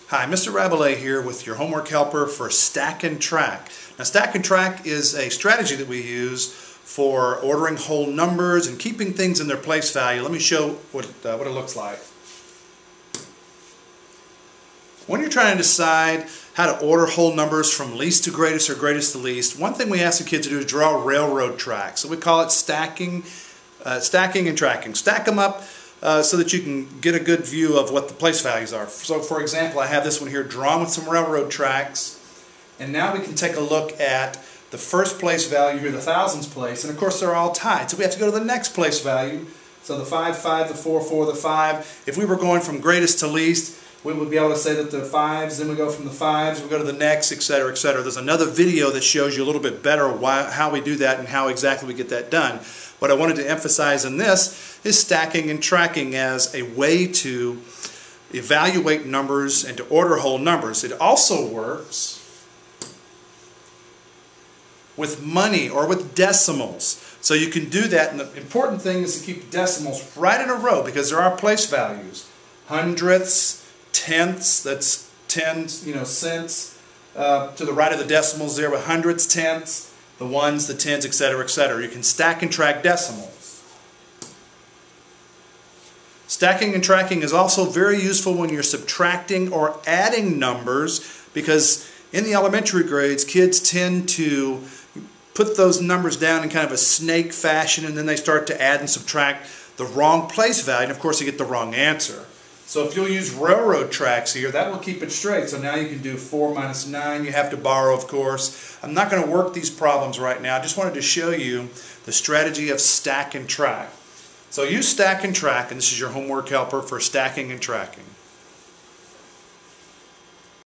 Hi, Mr. Rabelais here with your homework helper for Stack and Track. Now, Stack and Track is a strategy that we use for ordering whole numbers and keeping things in their place value. Let me show what it looks like. When you're trying to decide how to order whole numbers from least to greatest or greatest to least, one thing we ask the kids to do is draw a railroad track. So we call it stacking and tracking. Stack them up so that you can get a good view of what the place values are. So for example, I have this one here drawn with some railroad tracks, and now we can take a look at the first place value here, the thousands place, and of course they're all tied. So we have to go to the next place value. So the 5, 5, the 4, 4, the 5. If we were going from greatest to least, we would be able to say that the 5s, then we go from the 5s, we go to the next, etc., etc. There's another video that shows you a little bit better how we do that and how exactly we get that done. What I wanted to emphasize in this is stacking and tracking as a way to evaluate numbers and to order whole numbers. It also works with money or with decimals. So you can do that, and the important thing is to keep the decimals right in a row because there are place values. Hundredths, tenths, that's 10 cents to the right of the decimals there with hundredths, tenths, the ones, the tens, etc., etc. You can stack and track decimals. Stacking and tracking is also very useful when you're subtracting or adding numbers, because in the elementary grades, kids tend to put those numbers down in kind of a snake fashion, and then they start to add and subtract the wrong place value, and of course they get the wrong answer. So if you'll use railroad tracks here, that will keep it straight. So now you can do 4 minus 9. You have to borrow, of course. I'm not going to work these problems right now. I just wanted to show you the strategy of stack and track. So use stack and track, and this is your homework helper for stacking and tracking.